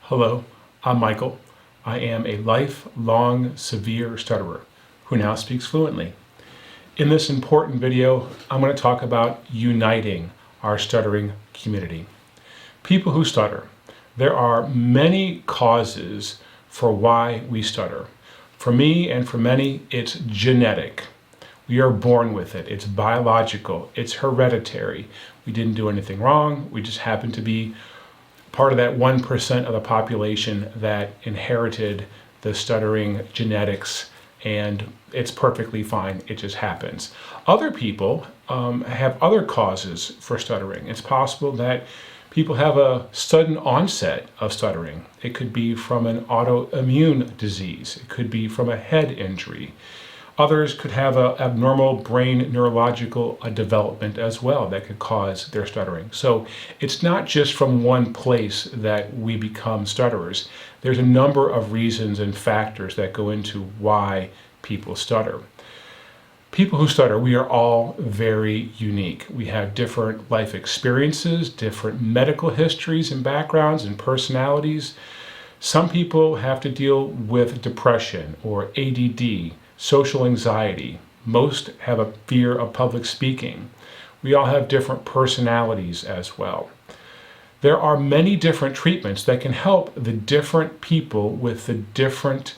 Hello, I'm Michael. I am a lifelong severe stutterer who now speaks fluently. In this important video, I'm going to talk about uniting our stuttering community. People who stutter. There are many causes for why we stutter. For me and for many, it's genetic. We are born with it. It's biological. It's hereditary. We didn't do anything wrong. We just happen to be part of that 1% of the population that inherited the stuttering genetics, and it's perfectly fine. It just happens. Other people have other causes for stuttering. It's possible that people have a sudden onset of stuttering. It could be from an autoimmune disease. It could be from a head injury. Others could have an abnormal brain neurological development as well that could cause their stuttering. So it's not just from one place that we become stutterers. There's a number of reasons and factors that go into why people stutter. People who stutter, we are all very unique. We have different life experiences, different medical histories and backgrounds and personalities. Some people have to deal with depression or ADD, social anxiety. Most have a fear of public speaking. We all have different personalities as well. There are many different treatments that can help the different people with the different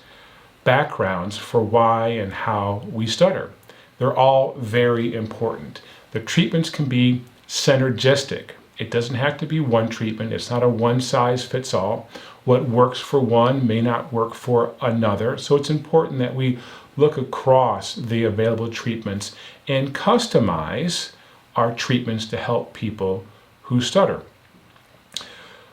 backgrounds for why and how we stutter. They're all very important. The treatments can be synergistic. It doesn't have to be one treatment. It's not a one size fits all. What works for one may not work for another. So it's important that we look across the available treatments and customize our treatments to help people who stutter.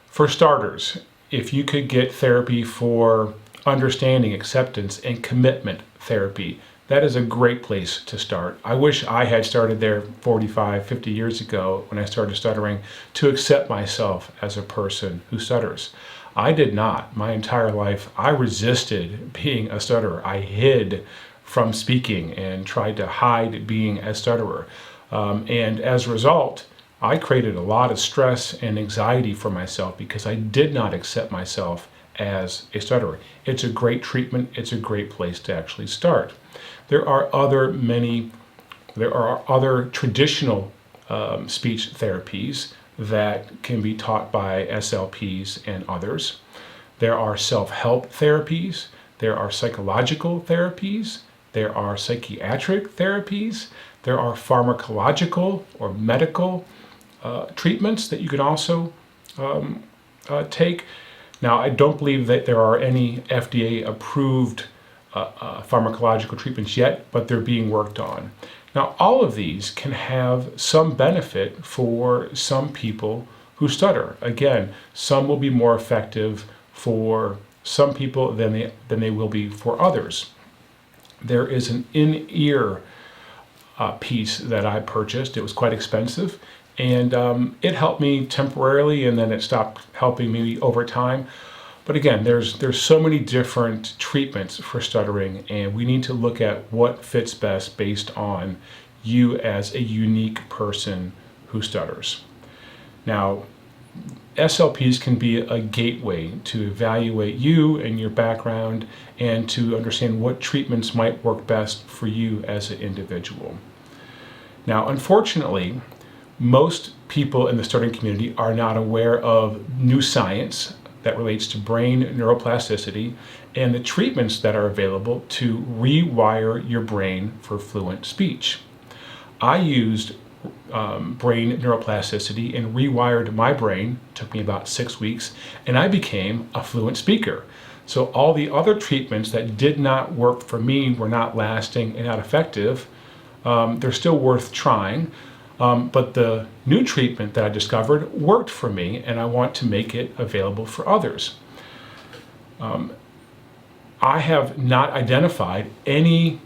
For starters, if you could get therapy for understanding, acceptance, and commitment therapy, that is a great place to start. I wish I had started there 45, 50 years ago when I started stuttering to accept myself as a person who stutters. I did not. My entire life, I resisted being a stutterer. I hid from speaking and tried to hide being a stutterer. And as a result, I created a lot of stress and anxiety for myself because I did not accept myself as a stutterer. It's a great treatment. It's a great place to actually start. There are other traditional speech therapies that can be taught by SLPs and others. There are self-help therapies. There are psychological therapies. There are psychiatric therapies. There are pharmacological or medical treatments that you can also take. Now, I don't believe that there are any FDA-approved pharmacological treatments yet, but they're being worked on. Now, all of these can have some benefit for some people who stutter. Again, some will be more effective for some people than they will be for others. There is an in-ear piece that I purchased. It was quite expensive, and it helped me temporarily, and then it stopped helping me over time. But again, there's so many different treatments for stuttering, and we need to look at what fits best based on you as a unique person who stutters. Now, SLPs can be a gateway to evaluate you and your background and to understand what treatments might work best for you as an individual. Now, unfortunately, most people in the stuttering community are not aware of new science that relates to brain neuroplasticity and the treatments that are available to rewire your brain for fluent speech. I used brain neuroplasticity and rewired my brain. It took me about 6 weeks, and I became a fluent speaker. So all the other treatments that did not work for me, were not lasting and not effective, they're still worth trying. But the new treatment that I discovered worked for me, and I want to make it available for others. I have not identified any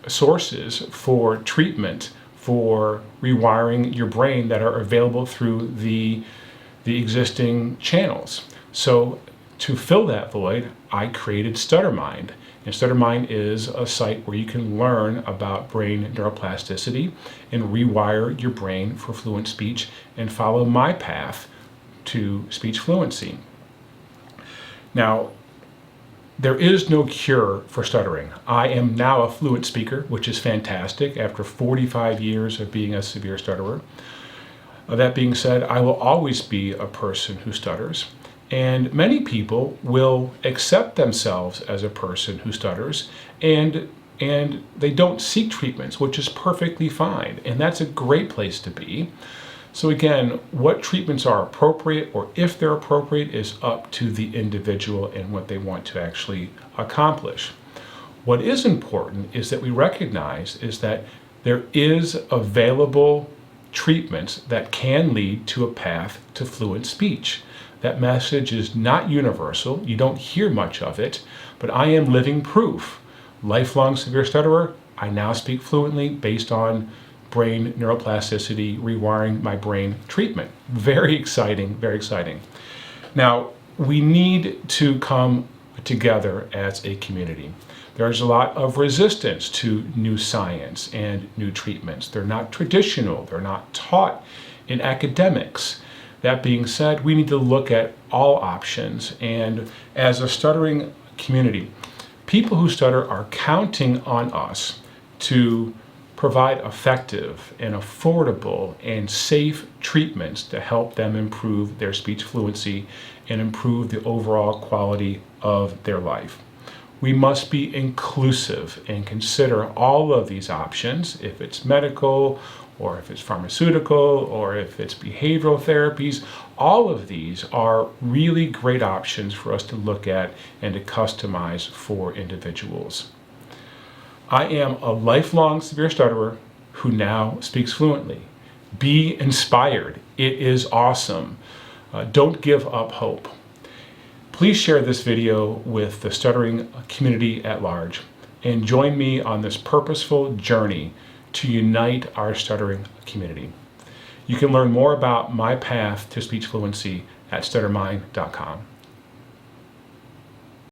sources for treatment for rewiring your brain that are available through the existing channels. So to fill that void, I created StutterMind. And StutterMind is a site where you can learn about brain neuroplasticity and rewire your brain for fluent speech and follow my path to speech fluency. Now, there is no cure for stuttering. I am now a fluent speaker, which is fantastic after 45 years of being a severe stutterer. That being said, I will always be a person who stutters, and many people will accept themselves as a person who stutters, and they don't seek treatments, which is perfectly fine, and that's a great place to be. So again, what treatments are appropriate, or if they're appropriate, is up to the individual and what they want to actually accomplish. What is important is that we recognize is that there is available treatments that can lead to a path to fluent speech. That message is not universal. You don't hear much of it, but I am living proof. Lifelong severe stutterer, I now speak fluently based on brain neuroplasticity, rewiring my brain treatment. Very exciting, very exciting. Now, we need to come together as a community. There's a lot of resistance to new science and new treatments. They're not traditional, they're not taught in academics. That being said, we need to look at all options, and as a stuttering community, people who stutter are counting on us to provide effective and affordable and safe treatments to help them improve their speech fluency and improve the overall quality of their life. We must be inclusive and consider all of these options, if it's medical, or if it's pharmaceutical, or if it's behavioral therapies. All of these are really great options for us to look at and to customize for individuals. I am a lifelong severe stutterer who now speaks fluently. Be inspired. It is awesome. Don't give up hope. Please share this video with the stuttering community at large and join me on this purposeful journey to unite our stuttering community. You can learn more about my path to speech fluency at stuttermind.com.